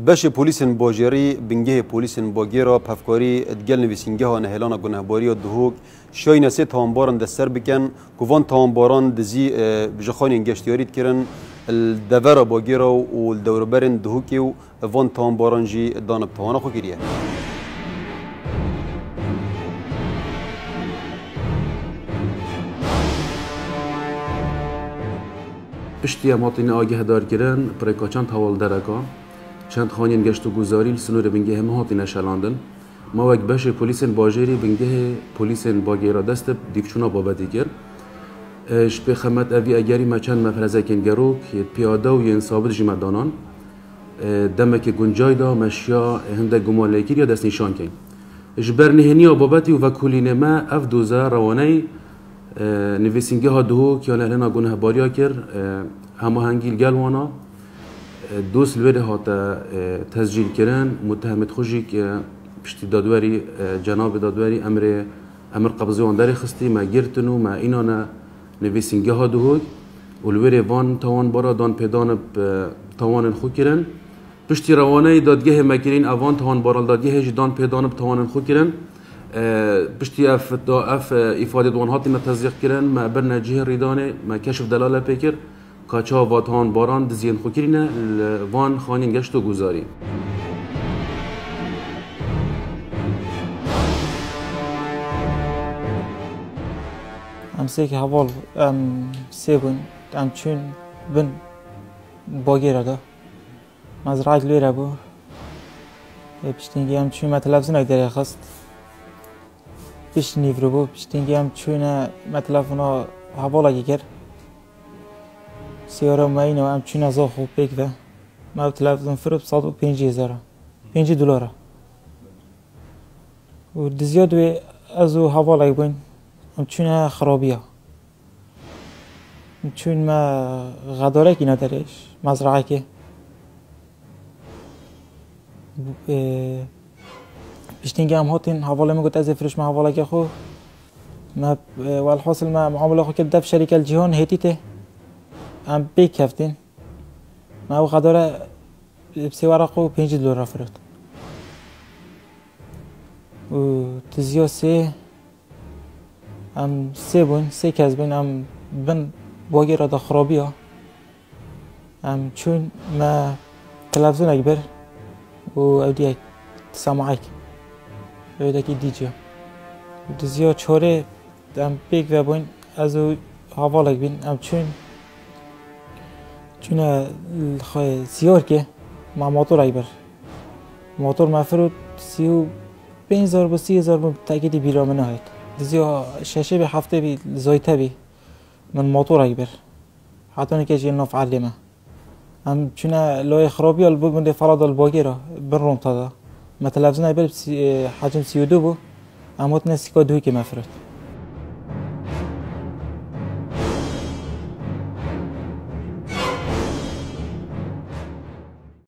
باش پلیسن باجری بنگه پلیسن باگیرا پفکاری ادگل نویسینگه ها نهلان گنهباری و دهوک شای نسی تامباران دستر بکن کوان تامباران دزی بجخان انگشتیاریت کرن الدورا باگیرا و الدوربرن دهوکی و وان تامباران جی دانب توانا خو کریه. پشتی اماتین آگه دار کردن پرکاچان تاول درکا چند خانین گشت و گذاری سنور بنگه هم هاتین شلاندن ما وقت باش پلیسن باجری بنگه پلیسن باگیرا دست دیفچونا بابتی کرد اش به خدمت اوی اگری ما چند مفرزه کن گروک پیاده و ین ثابت جمدانان دمک گنجای دا مشیا هنده گماله کر یا دست نشان کن اش برنهنی بابتی و وکولین ما اف دوزا روانه نویسینگه ها دهو که لهنا گنه باریا کر همه هنگیل گلوانا دوست الوده هاتا تسجیل کردن متهمت خوشی که پشتی دادوری جناب دادوری امر قبضی آن داری خستی ما گرتنو ما اینانا نویسینگه ها دهو الوده وان توان بارا دان پیدان توان خو کردن پشتی روانه دادگه مکرین اوان توان بارال دادگه جدان پیدان توان خو کردن پشتی اف افاده دوان هاتی نتزیق کردن ما برنا جه ریدانه ما کشف دلاله پیکر کاچا واتان باران دزین خوکرینه وان خانین گشت و گذاری ام سیک حوال ام سیبون ام چون بن باگیره دا مزرعه لویره بو پشتینگی ام چون متلفزون اگداری خست پیش نیورو بو پشتینگی ام چون متلفونا حوال اگه کرد سیاره ماینه و ام چون از خوب بگذار ما تلفزیون فروش 150,000 $5 و دزیاد و از او حواله بین ام چون خرابیه چون ما غداره کی نداریش مزرعه که بیشترین هم هاتین حواله میگوت از فروش ما حواله که خو ما والحاصل ما معامله خو کرد في شركه الجهان هيتيته ام بيك هفتين ما هو قدره بسي ورقه $5 فرد و تزيو سي ام سيبون سي كازبين ام بن باقي ردا خرابيه ام چون ما تلفزيون اكبر و اوديك تسمعك اوديك ديجي تزيو چوره ام بيك وبين ازو حوالك بين ام چون الخواه سیار که ما موتور اگه بر موتور مفرود 35,000 با 30,000 تاکیدی بیرامنه هاید دزیا ششه به هفته بی زایته بی من موتور اگه بر حتی نکه جیل ناف علمه هم چون لای خرابی البوگ منده فراد الباگی را بر روم تادا ما تلفزیون اگه بر حجم 32 بو اما تنه سیکا دوی که مفرود